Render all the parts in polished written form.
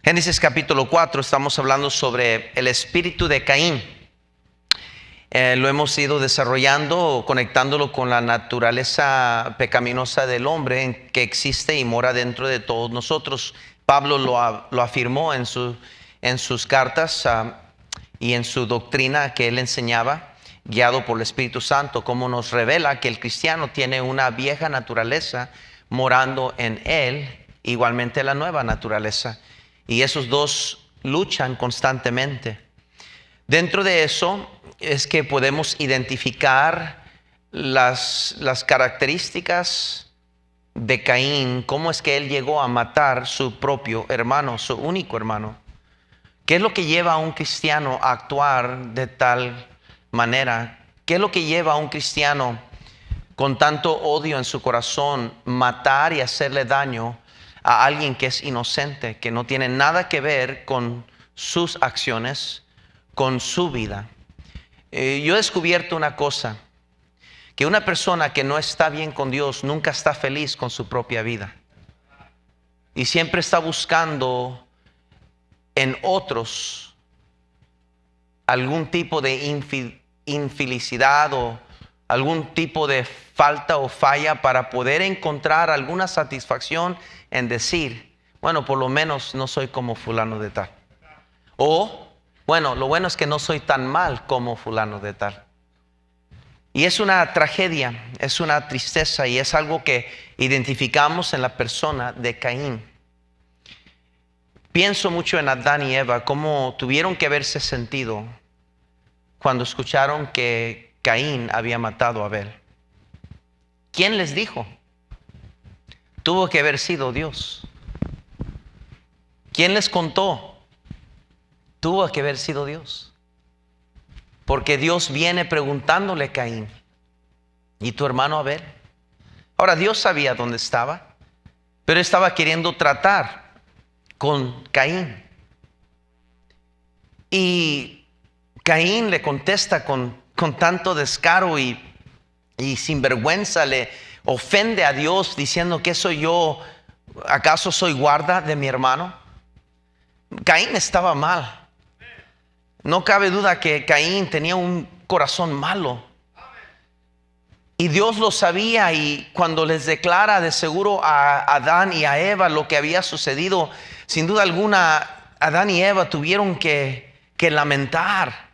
Génesis capítulo 4, estamos hablando sobre el espíritu de Caín. Lo hemos ido desarrollando, conectándolo con la naturaleza pecaminosa del hombre que existe y mora dentro de todos nosotros. Pablo lo afirmó en sus cartas y en su doctrina que él enseñaba, guiado por el Espíritu Santo, como nos revela que el cristiano tiene una vieja naturaleza morando en él, igualmente la nueva naturaleza. Y esos dos luchan constantemente. Dentro de eso es que podemos identificar las características de Caín, cómo es que él llegó a matar su propio hermano, su único hermano. ¿Qué es lo que lleva a un cristiano a actuar de tal manera? ¿Qué es lo que lleva a un cristiano con tanto odio en su corazón matar y hacerle daño a alguien que es inocente, que no tiene nada que ver con sus acciones, con su vida? Yo he descubierto una cosa, que una persona que no está bien con Dios nunca está feliz con su propia vida. Y siempre está buscando en otros algún tipo de infelicidad o algún tipo de falta o falla para poder encontrar alguna satisfacción en decir, bueno, por lo menos no soy como fulano de tal. O, bueno, lo bueno es que no soy tan mal como fulano de tal. Y es una tragedia, es una tristeza y es algo que identificamos en la persona de Caín. Pienso mucho en Adán y Eva, cómo tuvieron que haberse sentido cuando escucharon que Caín había matado a Abel. ¿Quién les dijo? Tuvo que haber sido Dios. ¿Quién les contó? Tuvo que haber sido Dios. Porque Dios viene preguntándole a Caín, ¿y tu hermano Abel? Ahora, Dios sabía dónde estaba, pero estaba queriendo tratar con Caín. Y Caín le contesta con tanto descaro y sinvergüenza, le ofende a Dios diciendo que soy yo, ¿acaso soy guarda de mi hermano? Caín estaba mal. No cabe duda que Caín tenía un corazón malo. Y Dios lo sabía, y cuando les declara de seguro a Adán y a Eva lo que había sucedido, sin duda alguna Adán y Eva tuvieron que lamentar,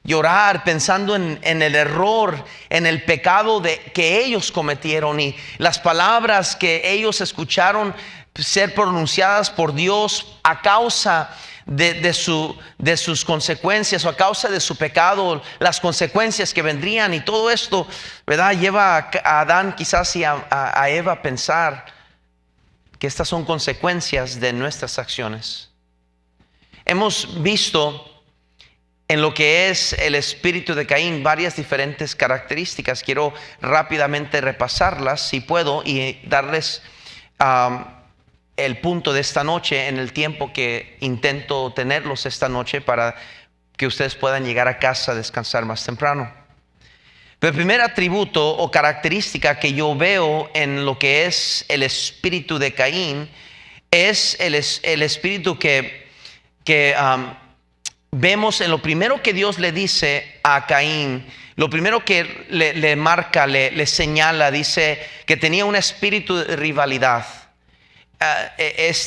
llorar, pensando en el error, en el pecado que ellos cometieron y las palabras que ellos escucharon ser pronunciadas por Dios a causa de sus consecuencias, o a causa de su pecado, las consecuencias que vendrían. Y todo esto, ¿verdad?, lleva a Adán quizás y a Eva a pensar que estas son consecuencias de nuestras acciones. Hemos visto en lo que es el espíritu de Caín varias diferentes características. Quiero rápidamente repasarlas, si puedo, y darles el punto de esta noche en el tiempo que intento tenerlos esta noche para que ustedes puedan llegar a casa a descansar más temprano. Pero el primer atributo o característica que yo veo en lo que es el espíritu de Caín es el espíritu que vemos en lo primero que Dios le dice a Caín. Lo primero que le marca, le señala, dice que tenía un espíritu de rivalidad.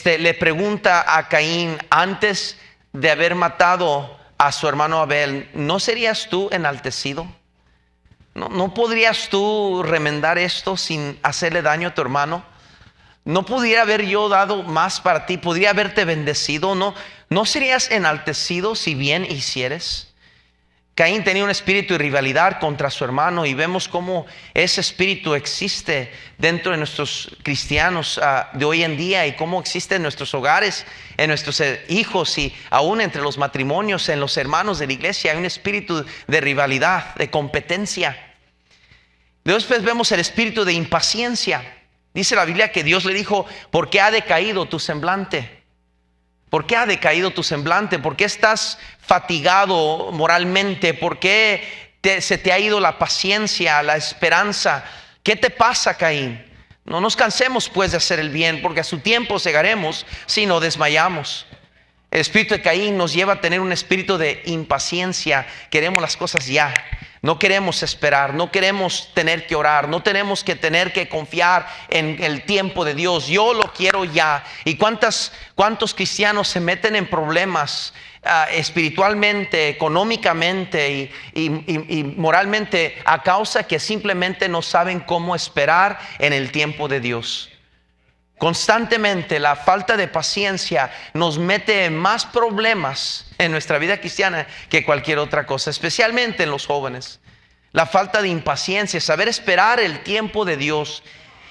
Le pregunta a Caín, antes de haber matado a su hermano Abel, ¿no serías tú enaltecido? ¿No podrías tú remendar esto sin hacerle daño a tu hermano? ¿No pudiera haber yo dado más para ti? ¿Podría haberte bendecido? ¿No serías enaltecido si bien hicieres? Caín tenía un espíritu de rivalidad contra su hermano, y vemos cómo ese espíritu existe dentro de nuestros cristianos de hoy en día, y cómo existe en nuestros hogares, en nuestros hijos, y aún entre los matrimonios, en los hermanos de la iglesia. Hay un espíritu de rivalidad, de competencia. Después vemos el espíritu de impaciencia. Dice la Biblia que Dios le dijo, ¿por qué ha decaído tu semblante? ¿Por qué ha decaído tu semblante? ¿Por qué estás fatigado moralmente? ¿Por qué se te ha ido la paciencia, la esperanza? ¿Qué te pasa, Caín? No nos cansemos pues de hacer el bien, porque a su tiempo segaremos si no desmayamos. El espíritu de Caín nos lleva a tener un espíritu de impaciencia. Queremos las cosas ya. No queremos esperar, no queremos tener que orar, no tenemos que tener que confiar en el tiempo de Dios. Yo lo quiero ya. ¿Y cuántos cristianos se meten en problemas espiritualmente, económicamente y moralmente a causa que simplemente no saben cómo esperar en el tiempo de Dios? Constantemente la falta de paciencia nos mete en más problemas en nuestra vida cristiana que cualquier otra cosa, especialmente en los jóvenes. La falta de impaciencia, saber esperar el tiempo de Dios,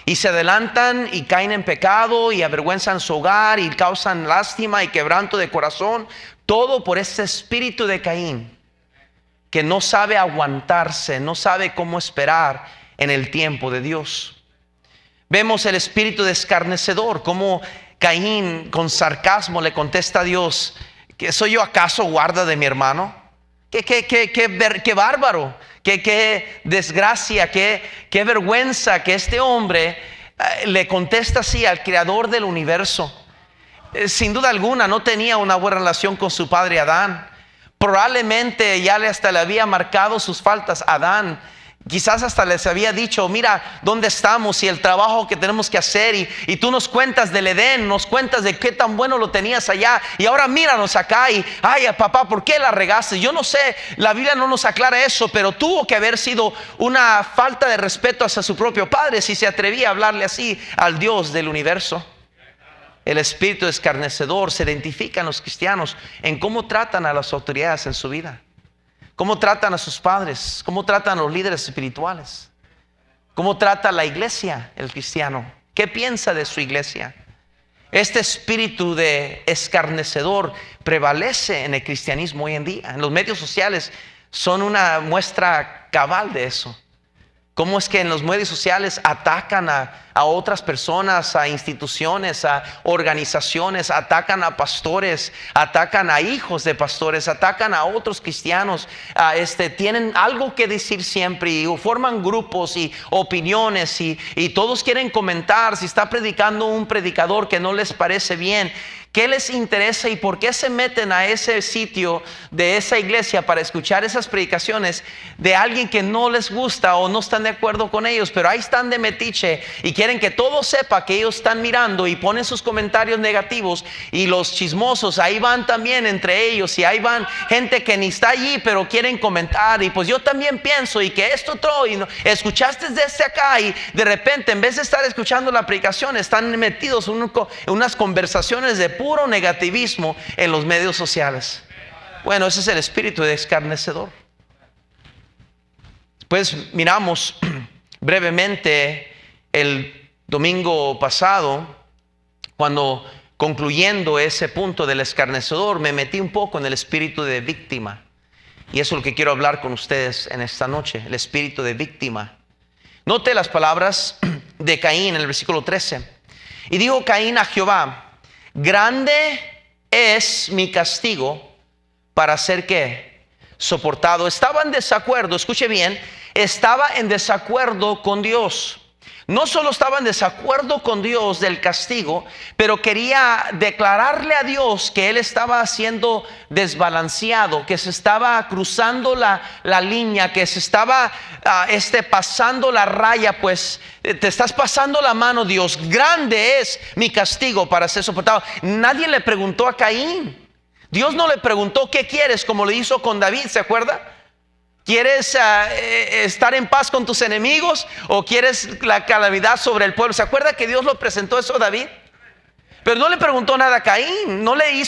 y se adelantan y caen en pecado y avergüenzan su hogar y causan lástima y quebranto de corazón, todo por ese espíritu de Caín que no sabe aguantarse, no sabe cómo esperar en el tiempo de Dios. Vemos el espíritu de escarnecedor, como Caín con sarcasmo le contesta a Dios: ¿que soy yo acaso guarda de mi hermano? Qué bárbaro, qué desgracia, qué vergüenza que este hombre le contesta así al creador del universo. Sin duda alguna no tenía una buena relación con su padre Adán. Probablemente ya hasta le había marcado sus faltas a Adán. Quizás hasta les había dicho: mira dónde estamos y el trabajo que tenemos que hacer, y tú nos cuentas del Edén, nos cuentas de qué tan bueno lo tenías allá, y ahora míranos acá y ay papá, ¿por qué la regaste? Yo no sé, la Biblia no nos aclara eso, pero tuvo que haber sido una falta de respeto hacia su propio padre si se atrevía a hablarle así al Dios del universo. El espíritu escarnecedor se identifica en los cristianos en cómo tratan a las autoridades en su vida. ¿Cómo tratan a sus padres? ¿Cómo tratan a los líderes espirituales? ¿Cómo trata a la iglesia el cristiano? ¿Qué piensa de su iglesia? Este espíritu de escarnecedor prevalece en el cristianismo hoy en día. En los medios sociales son una muestra cabal de eso. ¿Cómo es que en los medios sociales atacan a otras personas, a instituciones, a organizaciones, atacan a pastores, atacan a hijos de pastores, atacan a otros cristianos? Tienen algo que decir siempre y forman grupos y opiniones y todos quieren comentar si está predicando un predicador que no les parece bien. ¿Qué les interesa y por qué se meten a ese sitio de esa iglesia para escuchar esas predicaciones de alguien que no les gusta o no están de acuerdo con ellos? Pero ahí están de metiche y quieren que todo sepa que ellos están mirando y ponen sus comentarios negativos, y los chismosos ahí van también entre ellos, y ahí van gente que ni está allí pero quieren comentar, y pues yo también pienso y que esto otro, y no, escuchaste desde acá, y de repente en vez de estar escuchando la predicación están metidos en unas conversaciones de puro negativismo en los medios sociales. Bueno, ese es el espíritu de escarnecedor. Pues miramos brevemente el domingo pasado, cuando concluyendo ese punto del escarnecedor, me metí un poco en el espíritu de víctima. Y eso es lo que quiero hablar con ustedes en esta noche, el espíritu de víctima. Note las palabras de Caín en el versículo 13. Y dijo Caín a Jehová: grande es mi castigo para ser ¿qué? Soportado. Estaba en desacuerdo, escuche bien, estaba en desacuerdo con Dios. No solo estaba en desacuerdo con Dios del castigo, pero quería declararle a Dios que él estaba siendo desbalanceado, que se estaba cruzando la línea, que se estaba pasando la raya. Pues te estás pasando la mano, Dios. Grande es mi castigo para ser soportado. Nadie le preguntó a Caín. Dios no le preguntó qué quieres, como le hizo con David, ¿se acuerda? ¿Quieres estar en paz con tus enemigos o quieres la calamidad sobre el pueblo? ¿Se acuerda que Dios lo presentó eso a David? Pero no le preguntó nada a Caín, no le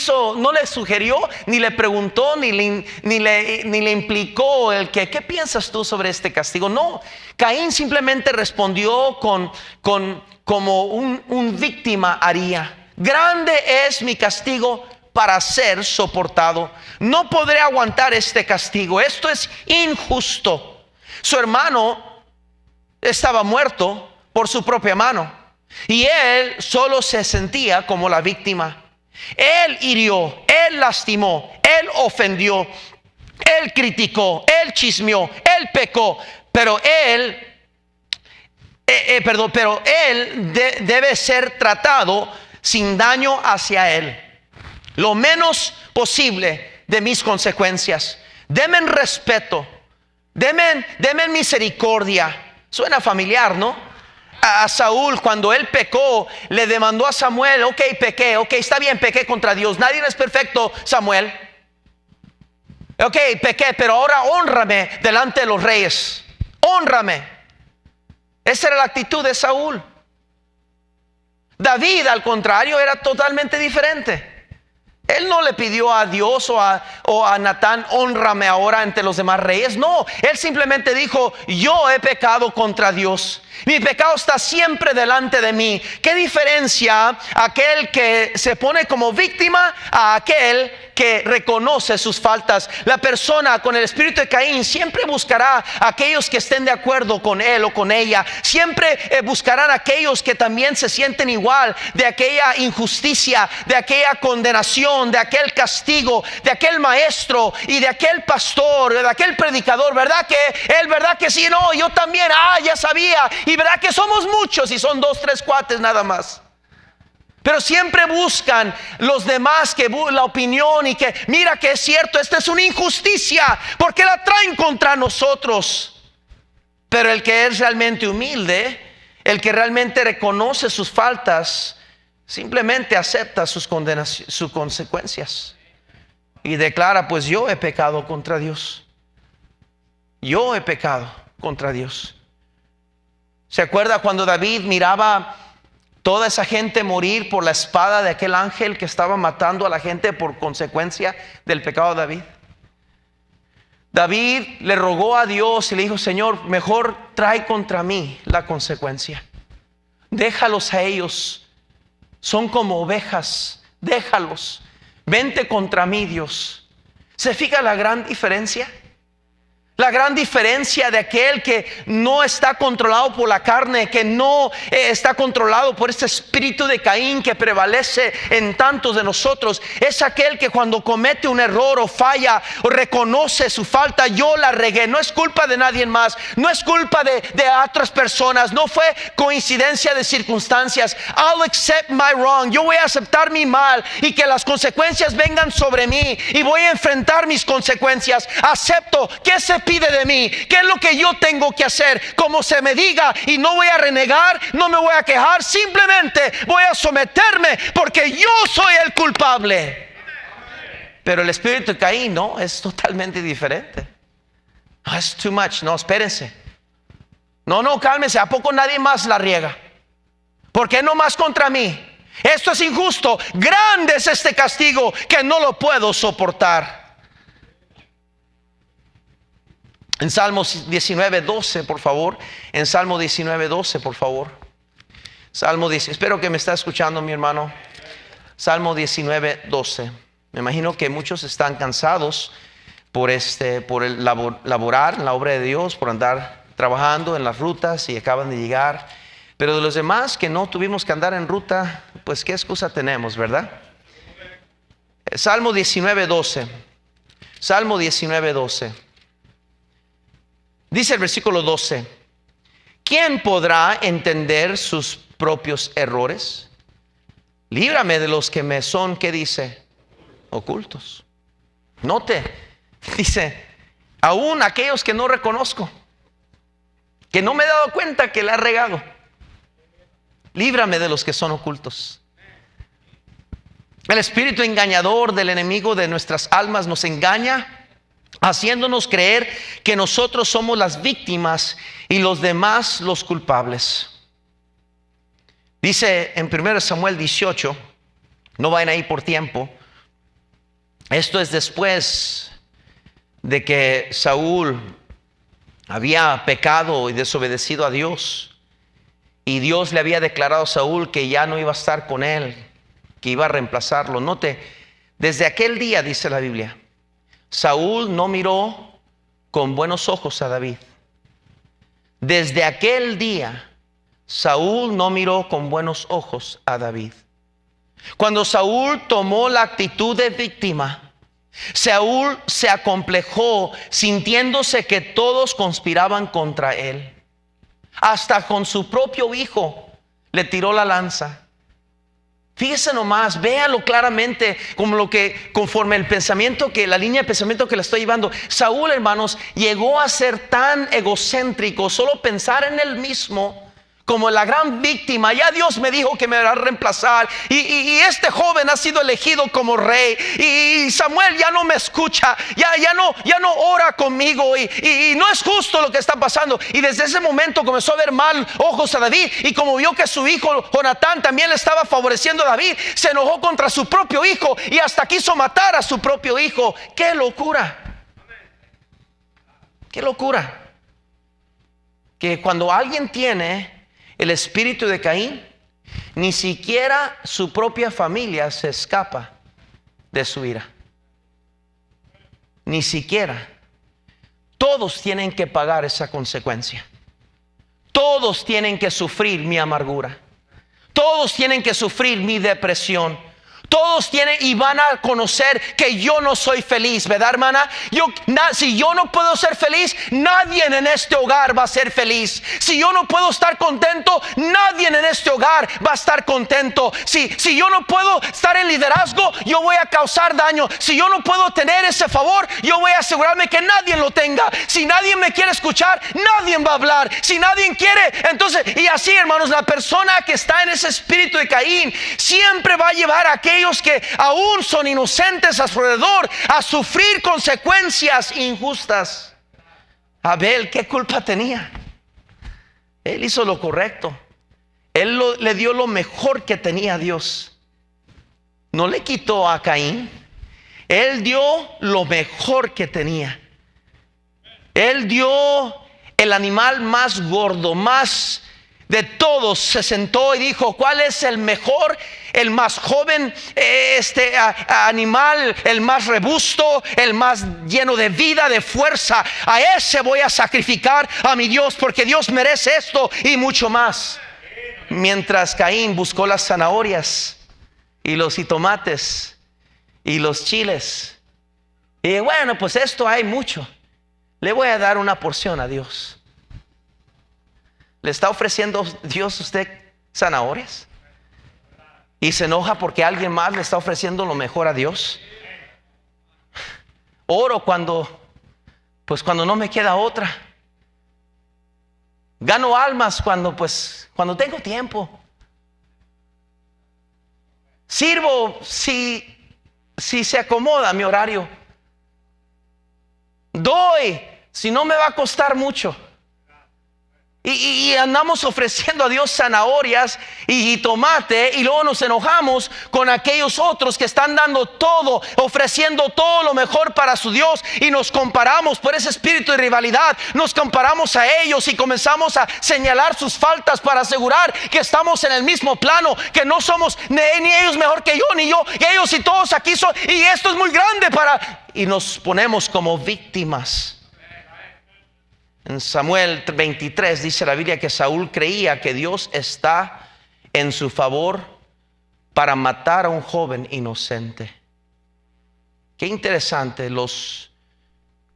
sugirió, ni le preguntó, ni le implicó el que, ¿qué piensas tú sobre este castigo? No, Caín simplemente respondió como un víctima haría. Grande es mi castigo para ser soportado. No podré aguantar este castigo. Esto es injusto. Su hermano estaba muerto por su propia mano y él solo se sentía como la víctima. Él hirió, él lastimó, él ofendió, él criticó, él chismeó, él pecó, pero él debe ser tratado sin daño hacia él. lo menos posible de mis consecuencias. Denme respeto, denme misericordia. Suena familiar, ¿no? A Saúl, cuando él pecó, le demandó a Samuel: ok, pequé, ok, está bien, pequé contra Dios. Nadie es perfecto, Samuel. Ok, pequé, pero ahora hónrame delante de los reyes. Hónrame. Esa era la actitud de Saúl. David, al contrario, era totalmente diferente. Él no le pidió a Dios o a Natán: hónrame ahora ante los demás reyes. No, él simplemente dijo: yo he pecado contra Dios. Mi pecado está siempre delante de mí. ¿Qué diferencia aquel que se pone como víctima a aquel que reconoce sus faltas? La persona con el espíritu de Caín siempre buscará a aquellos que estén de acuerdo con él o con ella. Siempre buscarán a aquellos que también se sienten igual de aquella injusticia, de aquella condenación, de aquel castigo, de aquel maestro y de aquel pastor, de aquel predicador. ¿Verdad que él? ¿Verdad que sí? No, yo también. Ya sabía. Y verdad que somos muchos y son 2, 3 cuates nada más. Pero siempre buscan los demás que la opinión y que mira que es cierto, esta es una injusticia, porque la traen contra nosotros. Pero el que es realmente humilde, el que realmente reconoce sus faltas, simplemente acepta sus consecuencias y declara: pues yo he pecado contra Dios. Yo he pecado contra Dios. ¿Se acuerda cuando David miraba toda esa gente morir por la espada de aquel ángel que estaba matando a la gente por consecuencia del pecado de David? David le rogó a Dios y le dijo: Señor, mejor trae contra mí la consecuencia. Déjalos a ellos. Son como ovejas. Déjalos. Vente contra mí, Dios. ¿Se fija la gran diferencia? La gran diferencia de aquel que no está controlado por la carne, que no está controlado por este espíritu de Caín que prevalece en tantos de nosotros, es aquel que cuando comete un error o falla o reconoce su falta: yo la regué, no es culpa de nadie más, no es culpa de otras personas, no fue coincidencia de circunstancias. I'll accept my wrong. Yo voy a aceptar mi mal y que las consecuencias vengan sobre mí y voy a enfrentar mis consecuencias. Acepto. ¿Qué se pide de mí? ¿Qué es lo que yo tengo que hacer? Como se me diga, y no voy a renegar, no me voy a quejar, simplemente voy a someterme porque yo soy el culpable. Pero el espíritu de Caín no, es totalmente diferente. No, es too much. No, espérense. No, cálmense. ¿A poco nadie más la riega? ¿Por qué no más contra mí? Esto es injusto. Grande es este castigo que no lo puedo soportar. En Salmo 19:12, por favor. En Salmo 19:12, por favor. Salmo 10. Espero que me está escuchando, mi hermano. Salmo 19:12. Me imagino que muchos están cansados por el laborar en la obra de Dios, por andar trabajando en las rutas y acaban de llegar. Pero de los demás que no tuvimos que andar en ruta, pues qué excusa tenemos, ¿verdad? Salmo 19:12. Salmo 19:12. Dice el versículo 12: ¿quién podrá entender sus propios errores? Líbrame de los que me son, ¿qué dice? Ocultos. Note, dice: aún aquellos que no reconozco, que no me he dado cuenta que la he regado, líbrame de los que son ocultos. El espíritu engañador del enemigo de nuestras almas nos engaña, haciéndonos creer que nosotros somos las víctimas y los demás los culpables. Dice en 1 Samuel 18, no vayan ahí por tiempo. Esto es después de que Saúl había pecado y desobedecido a Dios, y Dios le había declarado a Saúl que ya no iba a estar con él, que iba a reemplazarlo. Note, desde aquel día, dice la Biblia, Saúl no miró con buenos ojos a David. Desde aquel día, Saúl no miró con buenos ojos a David. Cuando Saúl tomó la actitud de víctima, Saúl se acomplejó, sintiéndose que todos conspiraban contra él. Hasta con su propio hijo le tiró la lanza. Fíjese nomás, véalo claramente como lo que, conforme el pensamiento que, la línea de pensamiento que le estoy llevando. Saúl, hermanos, llegó a ser tan egocéntrico, solo pensar en él mismo como la gran víctima. Ya Dios me dijo que me va a reemplazar y este joven ha sido elegido como rey y Samuel ya no me escucha, ya no ora conmigo y no es justo lo que está pasando. Y desde ese momento comenzó a ver mal ojos a David, y como vio que su hijo Jonatán también le estaba favoreciendo a David, se enojó contra su propio hijo y hasta quiso matar a su propio hijo. ¡Qué locura! ¡Qué locura! Que cuando alguien tiene el espíritu de Caín, ni siquiera su propia familia se escapa de su ira. Ni siquiera. Todos tienen que pagar esa consecuencia. Todos tienen que sufrir mi amargura. Todos tienen que sufrir mi depresión. Todos tienen y van a conocer que yo no soy feliz, ¿verdad, hermana? Si yo no puedo ser feliz, nadie en este hogar va a ser feliz. Si yo no puedo estar contento, nadie en este hogar va a estar contento. Si yo no puedo estar en liderazgo, yo voy a causar daño. Si yo no puedo tener ese favor, yo voy a asegurarme que nadie lo tenga. Si nadie me quiere escuchar, nadie va a hablar. Si nadie quiere, entonces, y así, hermanos, la persona que está en ese espíritu de Caín siempre va a llevar a aquellos que aún son inocentes a su alrededor a sufrir consecuencias injustas. Abel, ¿qué culpa tenía? Él hizo lo correcto. Él le dio lo mejor que tenía a Dios. No le quitó a Caín. Él dio lo mejor que tenía. Él dio el animal más gordo, más de todos. Se sentó y dijo: ¿cuál es el mejor, el más joven animal, el más robusto, el más lleno de vida, de fuerza? A ese voy a sacrificar a mi Dios, porque Dios merece esto y mucho más. Mientras Caín buscó las zanahorias y los jitomates y los chiles, y bueno, pues esto hay mucho, le voy a dar una porción a Dios. ¿Le está ofreciendo Dios a usted zanahorias? ¿Y se enoja porque alguien más le está ofreciendo lo mejor a Dios? Oro cuando no me queda otra. Gano almas cuando tengo tiempo. Sirvo si se acomoda mi horario. Doy si no me va a costar mucho. Y andamos ofreciendo a Dios zanahorias y tomate, y luego nos enojamos con aquellos otros que están dando todo, ofreciendo todo lo mejor para su Dios, y nos comparamos por ese espíritu de rivalidad. Nos comparamos a ellos y comenzamos a señalar sus faltas para asegurar que estamos en el mismo plano, que no somos ni ellos mejor que yo, ni yo, que ellos y todos aquí son, y esto es muy grande y nos ponemos como víctimas. En Samuel 23 dice la Biblia que Saúl creía que Dios está en su favor para matar a un joven inocente. Qué interesante,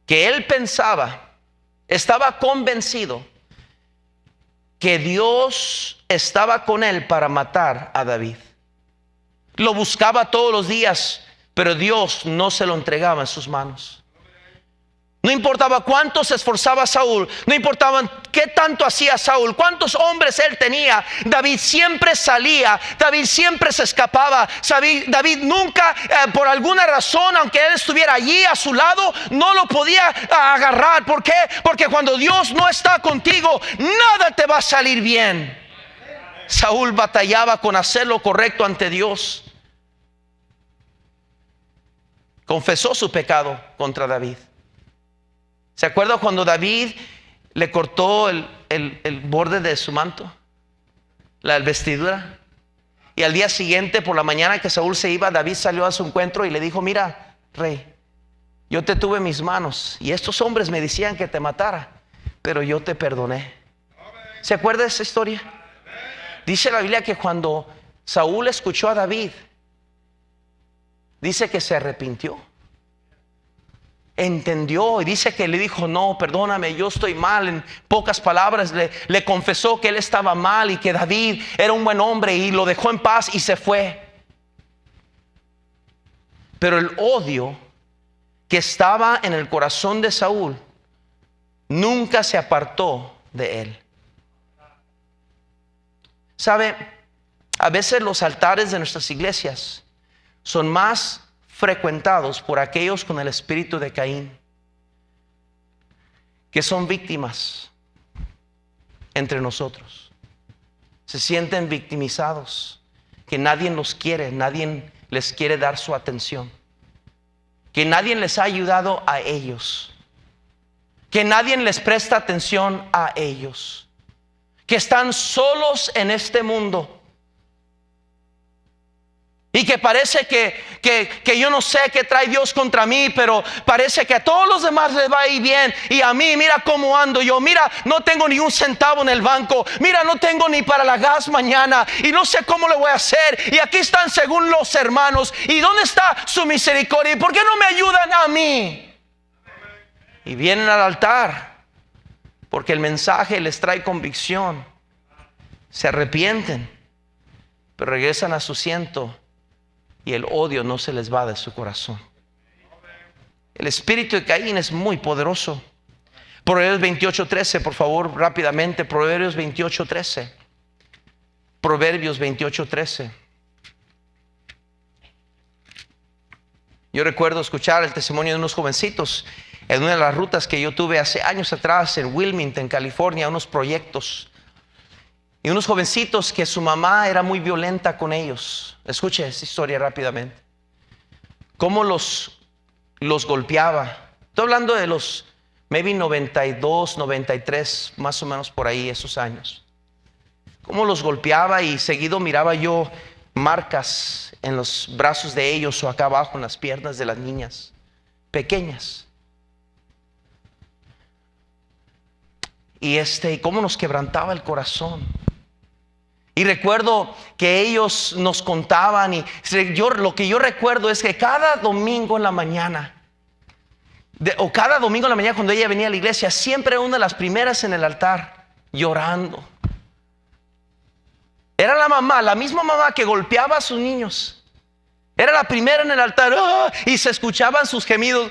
que él pensaba, estaba convencido que Dios estaba con él para matar a David. Lo buscaba todos los días, pero Dios no se lo entregaba en sus manos. No importaba cuánto se esforzaba Saúl, no importaba qué tanto hacía Saúl, cuántos hombres él tenía, David siempre salía, David siempre se escapaba. David nunca, por alguna razón, aunque él estuviera allí a su lado, no lo podía agarrar. ¿Por qué? Porque cuando Dios no está contigo, nada te va a salir bien. Saúl batallaba con hacer lo correcto ante Dios. Confesó su pecado contra David. ¿Se acuerda cuando David le cortó el borde de su manto, la vestidura? Y al día siguiente, por la mañana que Saúl se iba, David salió a su encuentro y le dijo: mira, rey, yo te tuve en mis manos y estos hombres me decían que te matara, pero yo te perdoné. ¿Se acuerda de esa historia? Dice la Biblia que cuando Saúl escuchó a David, dice que se arrepintió. Entendió y dice que le dijo: no, perdóname, yo estoy mal. En pocas palabras le confesó que él estaba mal y que David era un buen hombre, y lo dejó en paz y se fue. Pero el odio que estaba en el corazón de Saúl nunca se apartó de él. ¿Sabe? A veces los altares de nuestras iglesias son más frecuentados por aquellos con el espíritu de Caín, que son víctimas entre nosotros. Se sienten victimizados, que nadie los quiere, nadie les quiere dar su atención, que nadie les ha ayudado a ellos, que nadie les presta atención a ellos, que están solos en este mundo. Y que parece que yo no sé qué trae Dios contra mí, pero parece que a todos los demás les va a ir bien. Y a mí, mira cómo ando yo. Mira, no tengo ni un centavo en el banco. Mira, no tengo ni para la gas mañana. Y no sé cómo le voy a hacer. Y aquí están según los hermanos. ¿Y dónde está su misericordia? ¿Y por qué no me ayudan a mí? Y vienen al altar porque el mensaje les trae convicción. Se arrepienten, pero regresan a su asiento. Y el odio no se les va de su corazón. El espíritu de Caín es muy poderoso. Proverbios 28:13, por favor, rápidamente. Proverbios 28:13. Proverbios 28:13. Yo recuerdo escuchar el testimonio de unos jovencitos en una de las rutas que yo tuve hace años atrás en Wilmington, California, unos proyectos. Y unos jovencitos que su mamá era muy violenta con ellos. Escuche esta historia rápidamente. Cómo los golpeaba. Estoy hablando de los maybe 92, 93, más o menos por ahí esos años. Cómo los golpeaba y seguido miraba yo marcas en los brazos de ellos o acá abajo en las piernas de las niñas pequeñas. Y cómo nos quebrantaba el corazón. Y recuerdo que ellos nos contaban y lo que yo recuerdo es que cada domingo en la mañana, cada domingo en la mañana cuando ella venía a la iglesia, siempre era una de las primeras en el altar llorando. Era la mamá, la misma mamá que golpeaba a sus niños. Era la primera en el altar, y se escuchaban sus gemidos,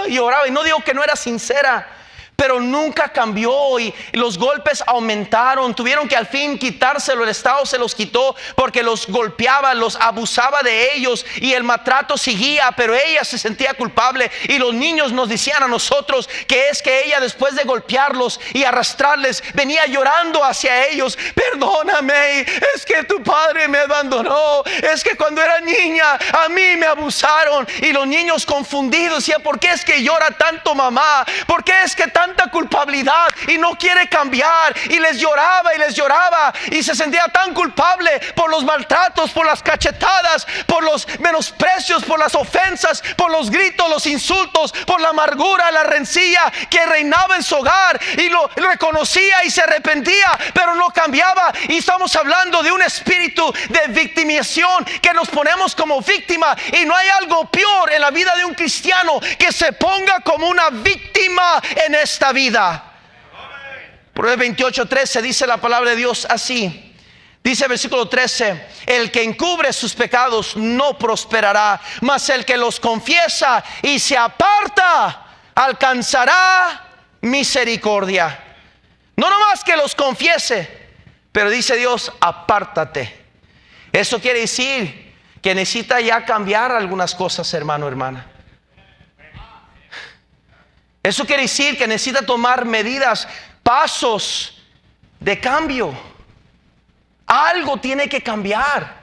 y lloraba. Y no digo que no era sincera, pero nunca cambió y los golpes aumentaron. Tuvieron que al fin quitárselo. El Estado se los quitó porque los golpeaba, los abusaba de ellos y el maltrato seguía, pero ella se sentía culpable. Y los niños nos decían a nosotros que es que ella, después de golpearlos y arrastrarles, venía llorando hacia ellos: perdóname, es que tu padre me abandonó, es que cuando era niña a mí me abusaron. Y los niños confundidos decían: ¿por qué es que llora tanto mamá? ¿Por qué es que tanta culpabilidad y no quiere cambiar? Y les lloraba y se sentía tan culpable por los maltratos, por las cachetadas, por los menosprecios, por las ofensas, por los gritos, los insultos, por la amargura, la rencilla que reinaba en su hogar. Y lo reconocía y se arrepentía, pero no cambiaba. Y estamos hablando de un espíritu de victimización, que nos ponemos como víctima. Y no hay algo peor en la vida de un cristiano que se ponga como una víctima en esta vida. Proverbios 28:13 dice la palabra de Dios así. Dice versículo 13: el que encubre sus pecados no prosperará, mas el que los confiesa y se aparta alcanzará misericordia. No nomás que los confiese, pero dice Dios: apártate. Eso quiere decir que necesita ya cambiar algunas cosas, hermano, hermana. Eso quiere decir que necesita tomar medidas, pasos de cambio. Algo tiene que cambiar.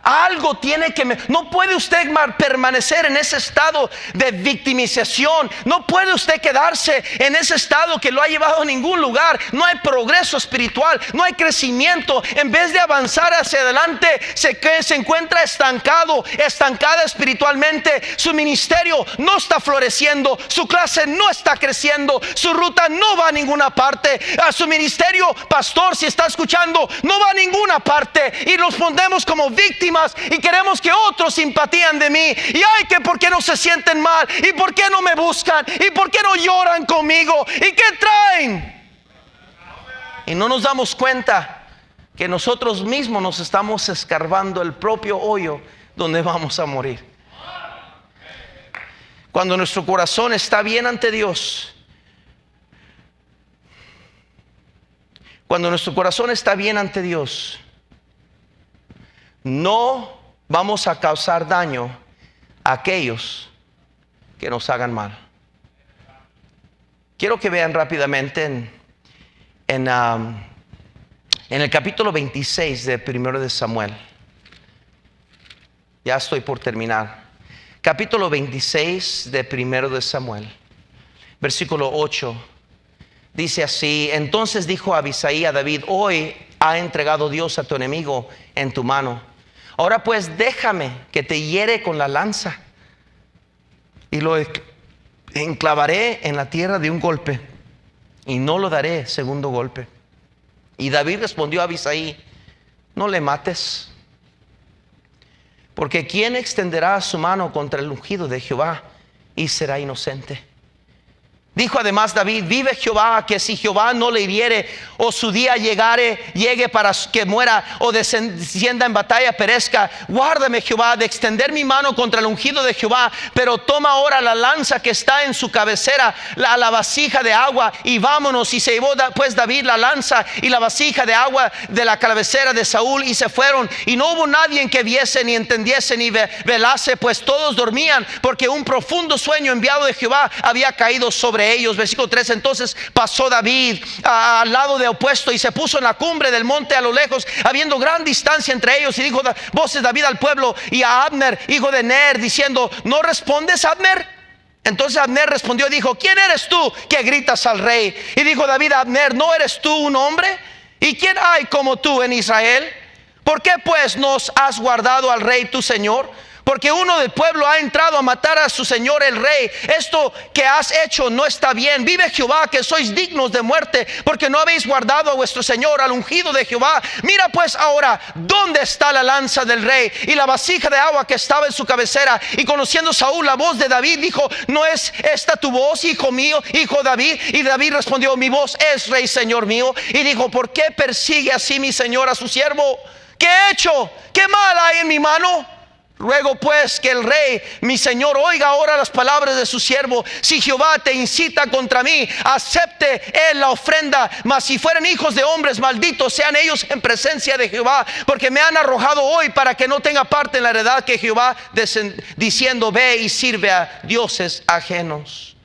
Algo tiene que... No puede usted permanecer en ese estado de victimización. No puede usted quedarse en ese estado que lo ha llevado a ningún lugar. No hay progreso espiritual, no hay crecimiento. En vez de avanzar hacia adelante, se encuentra estancada espiritualmente. Su ministerio no está floreciendo, su clase no está creciendo, su ruta no va a ninguna parte. A su ministerio, pastor, si está escuchando, no va a ninguna parte. Y nos ponemos como víctimas y queremos que otros simpatían de mí. Y ay, que por qué no se sienten mal, y por qué no me buscan, y por qué no lloran conmigo, y qué traen. Y no nos damos cuenta que nosotros mismos nos estamos escarbando el propio hoyo donde vamos a morir. Cuando nuestro corazón está bien ante Dios, cuando nuestro corazón está bien ante Dios, no vamos a causar daño a aquellos que nos hagan mal. Quiero que vean rápidamente en el capítulo 26 de 1 de Samuel. Ya estoy por terminar. Capítulo 26 de 1 de Samuel, versículo 8. Dice así: entonces dijo Abisai a David: hoy ha entregado Dios a tu enemigo en tu mano. Ahora pues déjame que te hiere con la lanza y lo enclavaré en la tierra de un golpe, y no lo daré segundo golpe. Y David respondió a Abisai: no le mates, porque ¿quién extenderá su mano contra el ungido de Jehová y será inocente? Dijo además David: vive Jehová, que si Jehová no le hiriere, o su día llegue para que muera, o descienda en batalla, perezca, guárdame Jehová de extender mi mano contra el ungido de Jehová. Pero toma ahora la lanza que está en su cabecera, la vasija de agua, y vámonos. Y se llevó pues David la lanza y la vasija de agua de la cabecera de Saúl, y se fueron. Y no hubo nadie en que viese, ni entendiese, ni velase, pues todos dormían, porque un profundo sueño enviado de Jehová había caído sobre ellos. Versículo 3: entonces pasó David al lado de opuesto y se puso en la cumbre del monte a lo lejos, habiendo gran distancia entre ellos, y dijo voces David al pueblo y a Abner, hijo de Ner, diciendo: ¿no respondes, Abner? Entonces Abner respondió y dijo: ¿quién eres tú que gritas al rey? Y dijo David a Abner: ¿no eres tú un hombre? ¿Y quién hay como tú en Israel? ¿Por qué pues nos has guardado al rey tu señor? Porque uno del pueblo ha entrado a matar a su señor el rey. Esto que has hecho no está bien. Vive Jehová, que sois dignos de muerte, porque no habéis guardado a vuestro señor, al ungido de Jehová. Mira pues ahora dónde está la lanza del rey y la vasija de agua que estaba en su cabecera. Y conociendo Saúl la voz de David, dijo: ¿no es esta tu voz, hijo mío, hijo David? Y David respondió: mi voz es, rey, señor mío. Y dijo: ¿por qué persigue así mi señor a su siervo? ¿Qué he hecho? ¿Qué mal hay en mi mano? Ruego pues que el rey, mi señor, oiga ahora las palabras de su siervo. Si Jehová te incita contra mí, acepte él la ofrenda. Mas si fueren hijos de hombres, malditos sean ellos en presencia de Jehová, porque me han arrojado hoy para que no tenga parte en la heredad que Jehová diciendo: ve y sirve a dioses ajenos.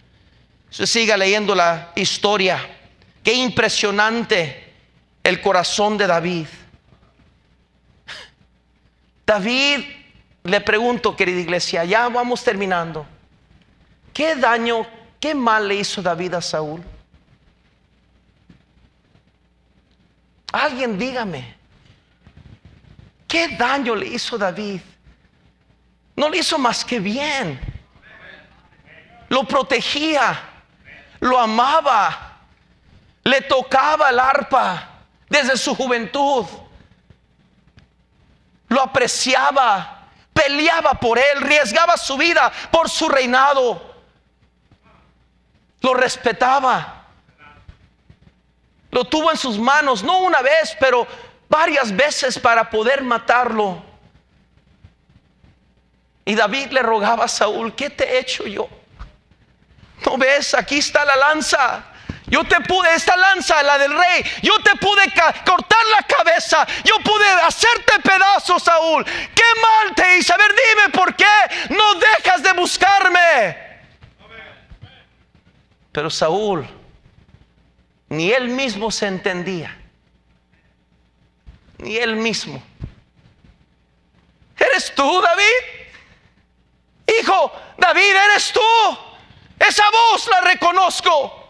Se siga leyendo la historia. Qué impresionante el corazón de David. David, le pregunto, querida iglesia, ya vamos terminando, ¿qué daño, qué mal le hizo David a Saúl? Alguien dígame, ¿qué daño le hizo David? No le hizo más que bien. Lo protegía, lo amaba, le tocaba el arpa desde su juventud, lo apreciaba, peleaba por él, arriesgaba su vida por su reinado, lo respetaba, lo tuvo en sus manos, no una vez, pero varias veces, para poder matarlo. Y David le rogaba a Saúl: ¿qué te he hecho yo? ¿No ves? Aquí está la lanza. Yo te pude, esta lanza, la del rey, yo te pude cortar la cabeza. Yo pude hacerte pedazos, Saúl. ¿Qué mal te hice? A ver, dime por qué no dejas de buscarme. Pero Saúl, ni él mismo se entendía. Ni él mismo. ¿Eres tú, David? Hijo, David, ¿eres tú? Esa voz la reconozco.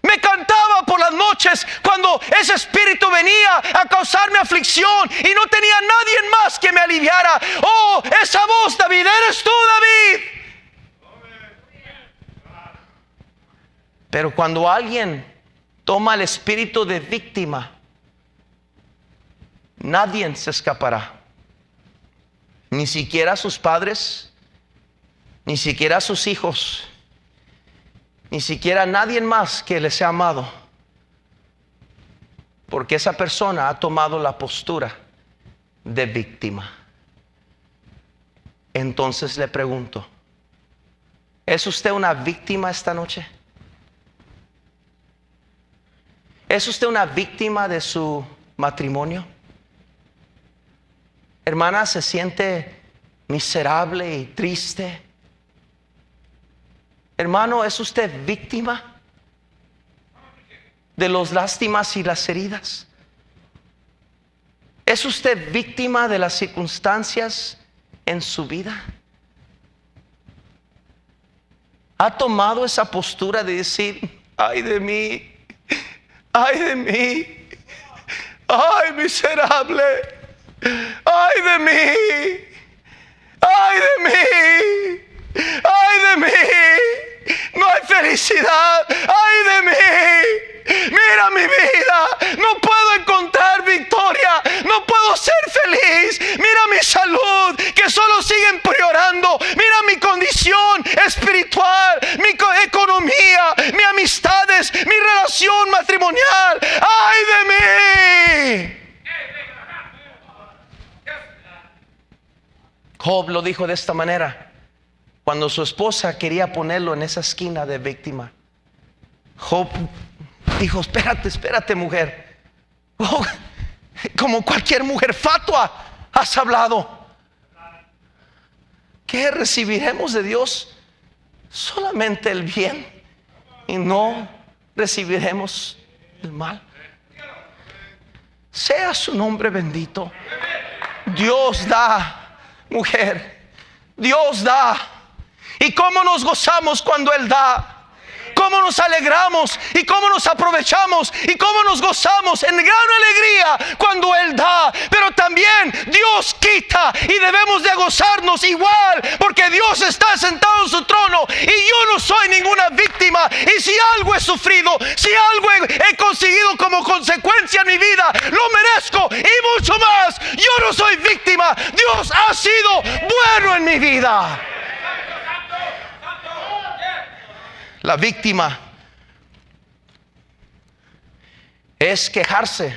Me cantaba por las noches cuando ese espíritu venía a causarme aflicción y no tenía nadie más que me aliviara. Oh, esa voz, David, eres tú, David. Pero cuando alguien toma el espíritu de víctima, nadie se escapará. Ni siquiera sus padres, ni siquiera sus hijos, ni siquiera nadie más que les sea amado, porque esa persona ha tomado la postura de víctima. Entonces le pregunto, ¿Es usted una víctima esta noche? ¿Es usted una víctima de su matrimonio? Hermana, ¿se siente miserable y triste? Hermano, ¿es usted víctima de las lástimas y las heridas? ¿Es usted víctima de las circunstancias en su vida? ¿Ha tomado esa postura de decir, ay de mí, ay de mí, ay miserable, ay de mí, ay de mí, ay de mí, no hay felicidad, ay de mí, mira mi vida, no puedo encontrar victoria, no puedo ser feliz, mira mi salud que solo sigue empeorando, mira mi condición espiritual, mi economía, mis amistades, mi relación matrimonial, ay de mí. Job lo dijo de esta manera cuando su esposa quería ponerlo en esa esquina de víctima. Job dijo, espérate mujer, oh, como cualquier mujer fatua has hablado. ¿Qué recibiremos de Dios? Solamente el bien y no recibiremos el mal. Sea su nombre bendito. Dios da. Mujer, Dios da. Y cómo nos gozamos cuando Él da. Cómo nos alegramos y cómo nos aprovechamos y cómo nos gozamos en gran alegría cuando Él da. Pero también Dios quita y debemos de gozarnos igual, porque Dios está sentado en su trono y yo no soy ninguna víctima. Y si algo he sufrido, si algo he conseguido como consecuencia en mi vida, lo merezco y mucho más. Yo no soy víctima. Dios ha sido bueno en mi vida. La víctima es quejarse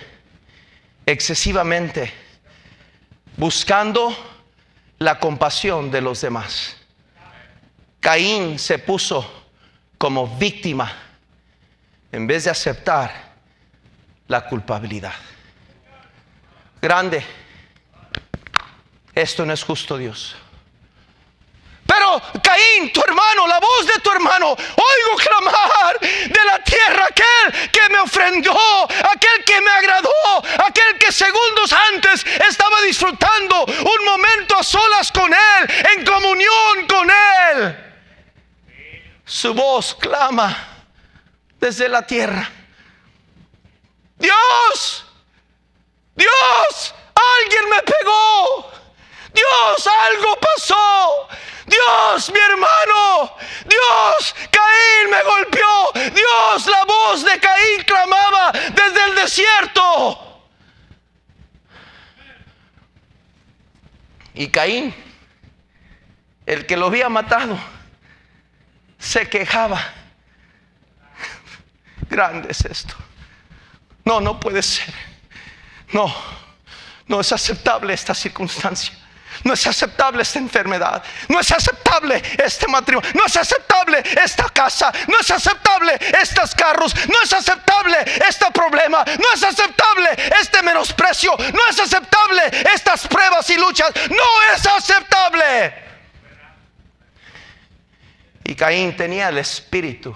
excesivamente, buscando la compasión de los demás. Caín se puso como víctima en vez de aceptar la culpabilidad. Grande, esto no es justo, Dios. Pero Caín, tu hermano, la voz de tu hermano, oigo clamar de la tierra, aquel que me ofrendó, aquel que me agradó, aquel que segundos antes estaba disfrutando un momento a solas con Él, en comunión con Él. Su voz clama desde la tierra. Dios, Dios, alguien me pegó. Dios, algo pasó. Dios, mi hermano, Dios, Caín me golpeó. Dios, la voz de Caín clamaba desde el desierto. Y Caín, el que lo había matado, se quejaba. Grande es esto. No puede ser. No es aceptable esta circunstancia. No es aceptable esta enfermedad. No es aceptable este matrimonio. No es aceptable esta casa. No es aceptable estos carros. No es aceptable este problema. No es aceptable este menosprecio. No es aceptable estas pruebas y luchas. No es aceptable. Y Caín tenía el espíritu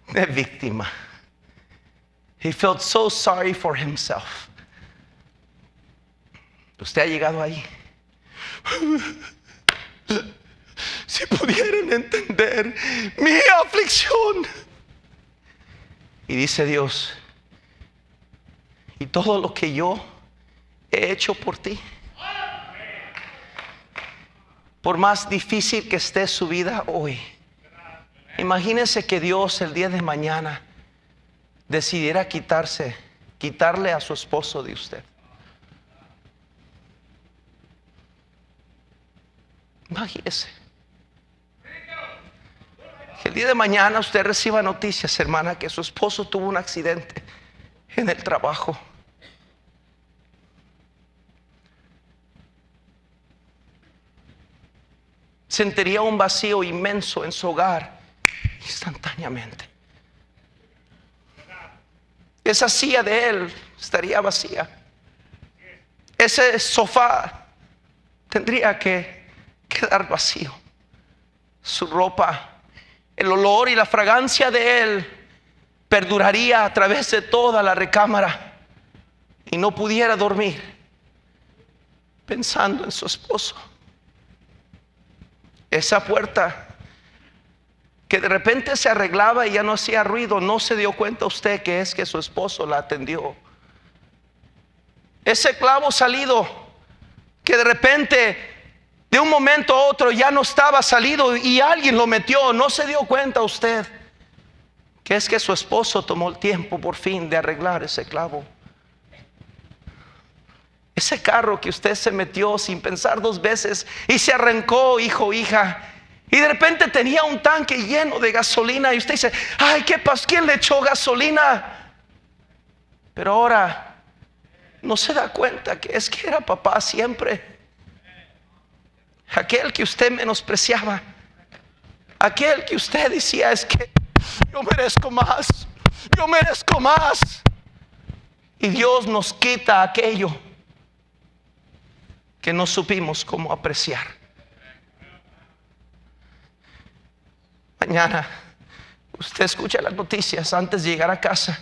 de víctima. He felt so sorry for himself. Usted ha llegado ahí. Si pudieran entender mi aflicción. Y dice Dios, y todo lo que yo he hecho por ti, por más difícil que esté su vida hoy, imagínese que Dios el día de mañana decidiera quitarle a su esposo de usted. Imagínese que el día de mañana usted reciba noticias, hermana, que su esposo tuvo un accidente en el trabajo. sentiría un vacío inmenso en su hogar instantáneamente. Esa silla de él estaría vacía. Ese sofá tendría que quedar vacío. Su ropa, el olor y la fragancia de él perduraría a través de toda la recámara y no pudiera dormir pensando en su esposo. Esa puerta que de repente se arreglaba y ya no hacía ruido, ¿no se dio cuenta usted que es que su esposo la atendió? Ese clavo salido que de repente de un momento a otro ya no estaba salido y alguien lo metió, ¿no se dio cuenta usted que es que su esposo tomó el tiempo por fin de arreglar ese clavo? Ese carro que usted se metió sin pensar dos veces y se arrancó, hijo o hija, y de repente tenía un tanque lleno de gasolina y usted dice, ay, ¿qué pasó? ¿Quién le echó gasolina? Pero ahora no se da cuenta que es que era papá siempre. Aquel que usted menospreciaba, aquel que usted decía, es que yo merezco más, yo merezco más. Y Dios nos quita aquello que no supimos cómo apreciar. Mañana usted escucha las noticias antes de llegar a casa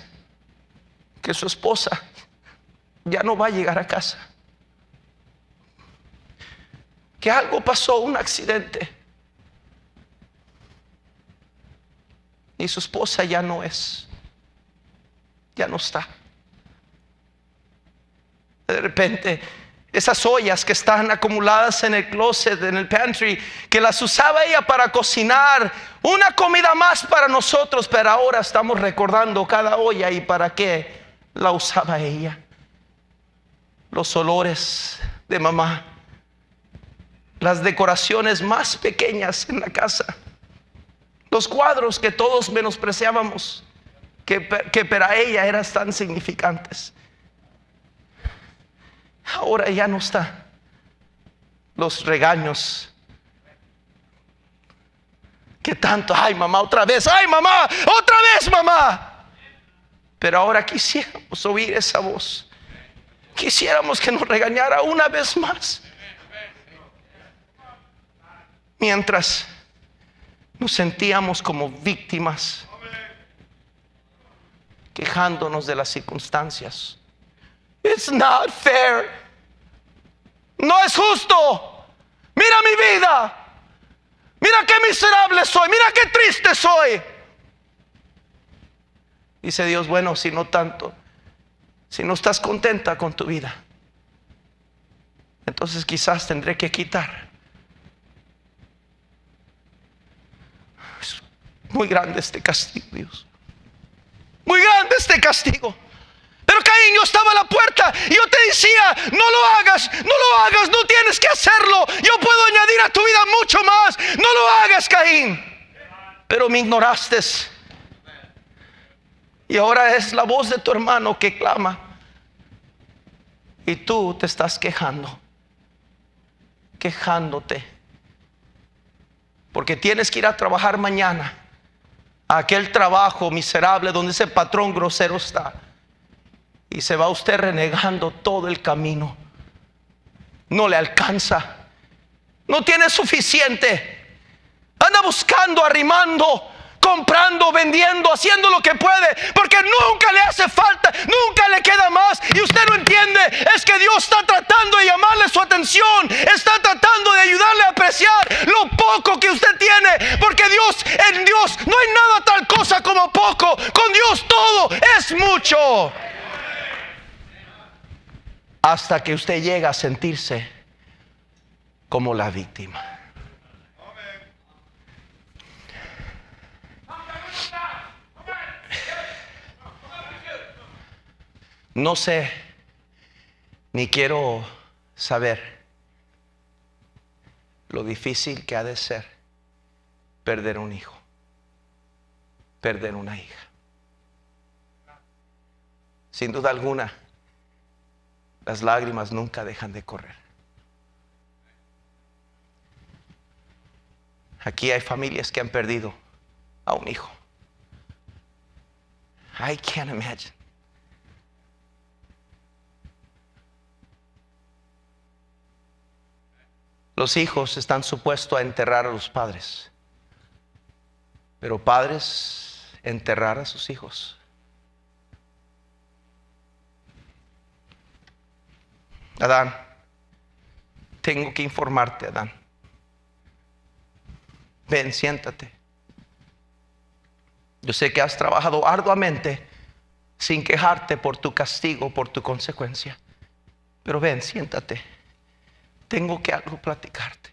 que su esposa ya no va a llegar a casa, que algo pasó, un accidente, y su esposa ya no está. De repente esas ollas que están acumuladas en el closet, en el pantry, que las usaba ella para cocinar una comida más para nosotros, pero ahora estamos recordando cada olla y para qué la usaba ella. Los olores de mamá, las decoraciones más pequeñas en la casa, los cuadros que todos menospreciábamos, que para ella eran tan significantes, ahora ya no está. Los regaños que tanto, ay mamá, otra vez, ay mamá, otra vez mamá. Pero ahora quisiéramos oír esa voz, quisiéramos que nos regañara una vez más, mientras nos sentíamos como víctimas, quejándonos de las circunstancias. It's not fair. No es justo. Mira mi vida. Mira qué miserable soy. Mira qué triste soy. Dice Dios, bueno, si no tanto, si no estás contenta con tu vida, entonces quizás tendré que quitar. Es muy grande este castigo, Dios. Muy grande este castigo. Pero Caín, yo estaba a la puerta y yo te decía, no lo hagas, no lo hagas, no tienes que hacerlo. Yo puedo añadir a tu vida mucho más. No lo hagas, Caín. Pero me ignoraste. Y ahora es la voz de tu hermano que clama. Y tú te estás quejándote. Porque tienes que ir a trabajar mañana. A aquel trabajo miserable donde ese patrón grosero está. Y se va usted renegando todo el camino. No le alcanza. No tiene suficiente. Anda buscando, arrimando, comprando, vendiendo, haciendo lo que puede, porque nunca le hace falta, nunca le queda más. Y usted no entiende, es que Dios está tratando de llamarle su atención, está tratando de ayudarle a apreciar lo poco que usted tiene, porque en Dios no hay nada tal cosa como poco. Con Dios todo es mucho. Hasta que usted llega a sentirse como la víctima. No sé, ni quiero saber lo difícil que ha de ser perder un hijo, perder una hija. Sin duda alguna, las lágrimas nunca dejan de correr. Aquí hay familias que han perdido a un hijo. I can't imagine. Los hijos están supuestos a enterrar a los padres, pero padres enterrar a sus hijos. Adán, tengo que informarte, Adán. Ven, siéntate. Yo sé que has trabajado arduamente sin quejarte por tu castigo, por tu consecuencia. Pero ven, siéntate. Tengo que algo platicarte.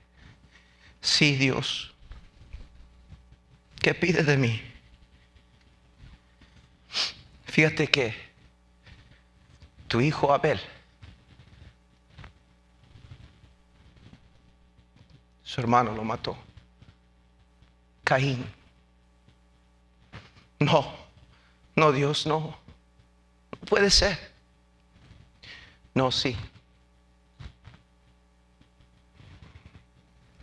Sí, Dios. ¿Qué pide de mí? Fíjate que tu hijo Abel, su hermano lo mató. Caín. No, Dios, no. No puede ser. No, sí.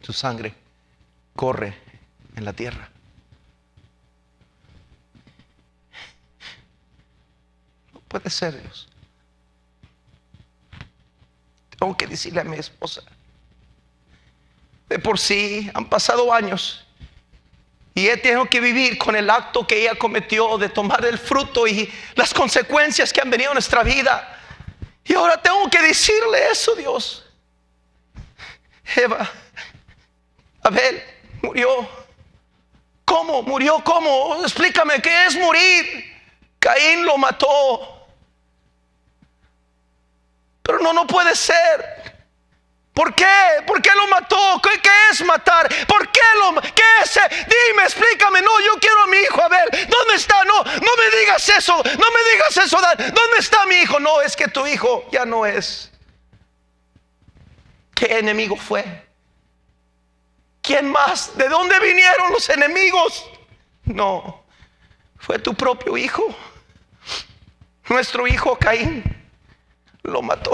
Su sangre corre en la tierra. No puede ser, Dios. Tengo que decirle a mi esposa. De por sí han pasado años y he tenido que vivir con el acto que ella cometió de tomar el fruto y las consecuencias que han venido a nuestra vida. Y ahora tengo que decirle eso, Dios. Eva, Abel murió. ¿Cómo? ¿Murió cómo? Explícame, ¿qué es morir? Caín lo mató. Pero no puede ser. ¿Por qué? ¿Por qué lo mató? ¿Qué es matar? ¿Por qué qué es? Dime, explícame. No, yo quiero a mi hijo Abel. ¿Dónde está? No me digas eso. No me digas eso, Dan. ¿Dónde está mi hijo? No, es que tu hijo ya no es. ¿Qué enemigo fue? ¿Quién más? ¿De dónde vinieron los enemigos? No, fue tu propio hijo. Nuestro hijo Caín lo mató.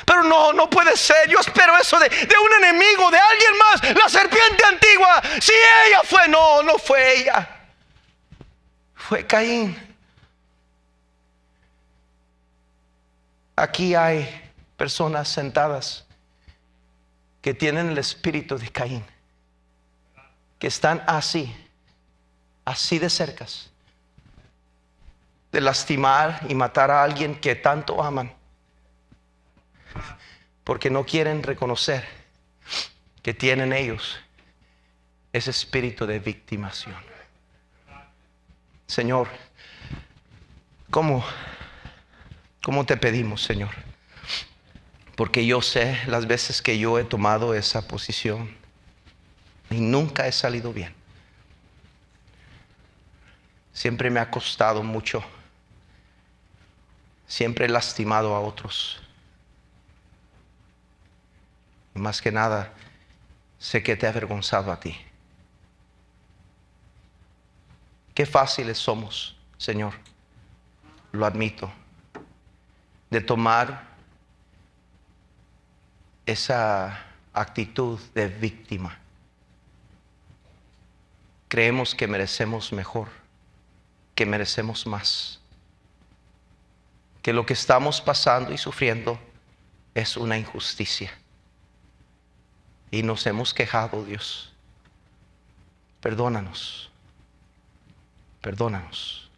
Pero no puede ser. Yo espero eso de un enemigo, de alguien más. La serpiente antigua. Si ella fue, no fue ella. Fue Caín. Aquí hay personas sentadas que tienen el espíritu de Caín, que están así de cercas, de lastimar y matar a alguien que tanto aman, porque no quieren reconocer que tienen ellos ese espíritu de victimación. Señor, ¿cómo te pedimos, Señor? Porque yo sé las veces que yo he tomado esa posición y nunca he salido bien. Siempre me ha costado mucho. Siempre he lastimado a otros. Y más que nada, sé que te he avergonzado a ti. Qué fáciles somos, Señor, lo admito, de tomar esa actitud de víctima. Creemos que merecemos mejor, que merecemos más, que lo que estamos pasando y sufriendo es una injusticia. Y nos hemos quejado, Dios. Perdónanos. Perdónanos.